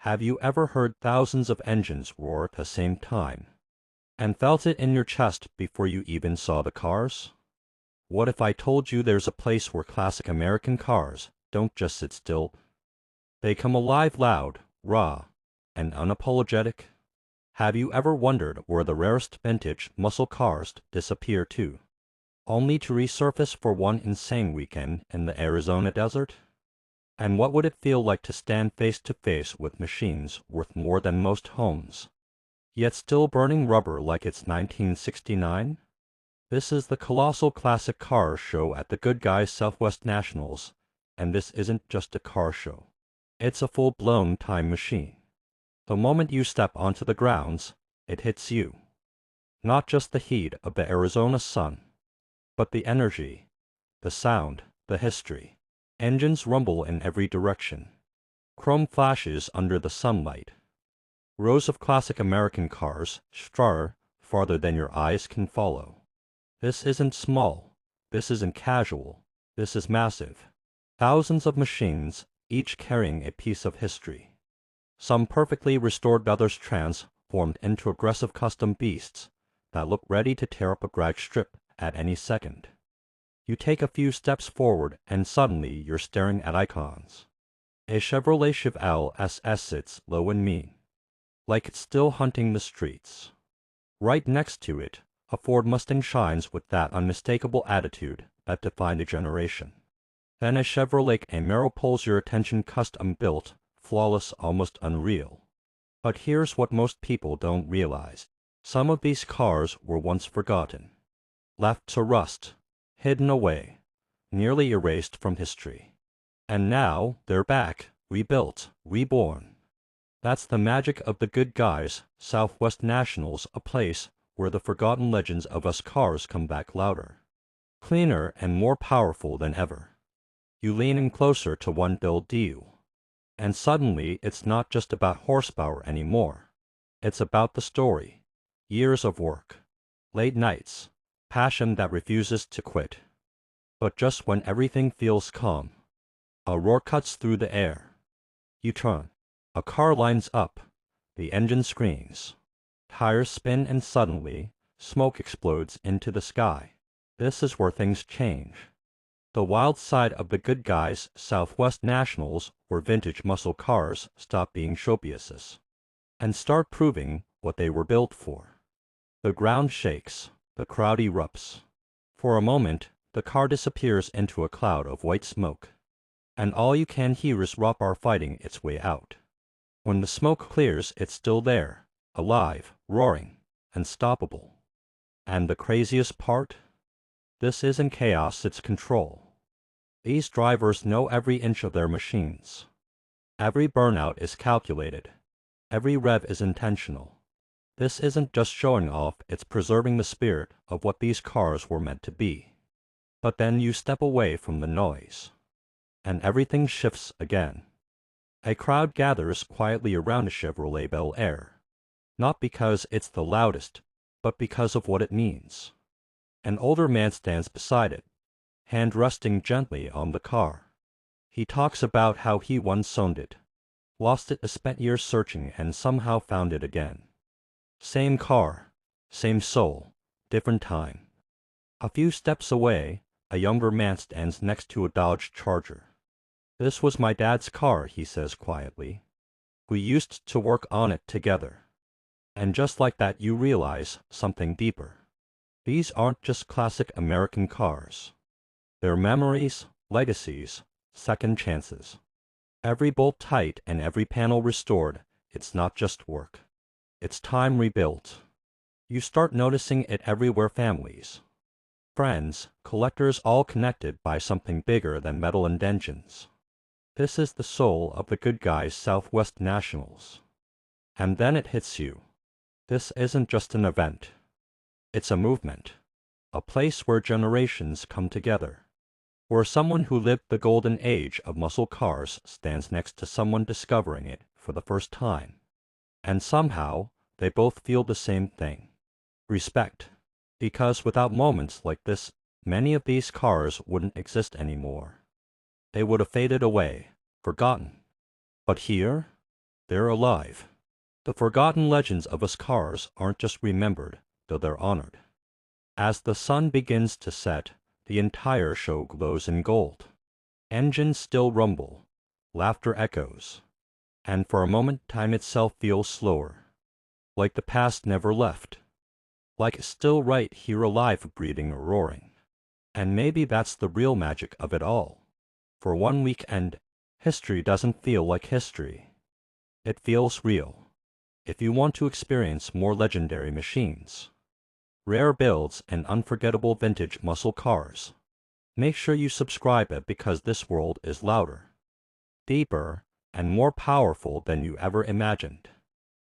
Have you ever heard thousands of engines roar at the same time, and felt it in your chest before you even saw the cars? What if I told you there's a place where classic American cars don't just sit still? They come alive loud, raw, and unapologetic. Have you ever wondered where the rarest vintage muscle cars disappear to, only to resurface for one insane weekend in the Arizona desert? And what would it feel like to stand face to face with machines worth more than most homes, yet still burning rubber like it's 1969? This is the Colossal Classic Car Show at the Goodguys Southwest Nationals, and this isn't just a car show. It's a full-blown time machine. The moment you step onto the grounds, it hits you. Not just the heat of the Arizona sun, but the energy, the sound, the history. Engines rumble in every direction. Chrome flashes under the sunlight. Rows of classic American cars strut farther than your eyes can follow. This isn't small. This isn't casual. This is massive. Thousands of machines, each carrying a piece of history. Some perfectly restored, others transformed into aggressive custom beasts that look ready to tear up a drag strip at any second. You take a few steps forward and suddenly you're staring at icons. A Chevrolet Chevelle SS sits low and mean, like it's still hunting the streets. Right next to it, a Ford Mustang shines with that unmistakable attitude that defined a generation. Then a Chevrolet Camaro pulls your attention, custom-built, flawless, almost unreal. But here's what most people don't realize. Some of these cars were once forgotten, left to rust, hidden away, nearly erased from history. And now they're back, rebuilt, reborn. That's the magic of the Goodguys Southwest Nationals, a place where the forgotten legends of us cars come back louder, cleaner, and more powerful than ever. You lean in closer to one build deal, and suddenly it's not just about horsepower anymore. It's about the story, years of work, late nights, passion that refuses to quit. But just when everything feels calm, a roar cuts through the air. You turn. A car lines up. The engine screams. Tires spin, and suddenly, smoke explodes into the sky. This is where things change. The wild side of the Goodguys Southwest Nationals, where vintage muscle cars stop being showpieces and start proving what they were built for. The ground shakes. The crowd erupts. For a moment, the car disappears into a cloud of white smoke, and all you can hear is raw bar fighting its way out. When the smoke clears, it's still there, alive, roaring, unstoppable. And the craziest part? This isn't chaos, it's control. These drivers know every inch of their machines. Every burnout is calculated. Every rev is intentional. This isn't just showing off, it's preserving the spirit of what these cars were meant to be. But then you step away from the noise, and everything shifts again. A crowd gathers quietly around a Chevrolet Bel Air, not because it's the loudest, but because of what it means. An older man stands beside it, hand resting gently on the car. He talks about how he once owned it, lost it, spent years searching, and somehow found it again. Same car, same soul, different time. A few steps away, a younger man stands next to a Dodge Charger. "This was my dad's car," he says quietly. "We used to work on it together." And just like that, you realize something deeper. These aren't just classic American cars. They're memories, legacies, second chances. Every bolt tight and every panel restored, it's not just work. It's time rebuilt. You start noticing it everywhere: families, friends, collectors, all connected by something bigger than metal and engines. This is the soul of the Goodguys Southwest Nationals. And then it hits you. This isn't just an event. It's a movement. A place where generations come together. Where someone who lived the golden age of muscle cars stands next to someone discovering it for the first time. And somehow, they both feel the same thing: respect. Because without moments like this, many of these cars wouldn't exist anymore. They would have faded away, forgotten. But here, They're alive. The forgotten legends of us cars aren't just remembered, though they're honored. As the sun begins to set, the entire show glows in gold. Engines still rumble, laughter echoes, and for a moment time itself feels slower, like the past never left, like it's still right here alive, breathing or roaring. And maybe that's the real magic of it all. For one weekend, history doesn't feel like history. It feels real. If you want to experience more legendary machines, rare builds, and unforgettable vintage muscle cars, make sure you subscribe because this world is louder, deeper, and more powerful than you ever imagined.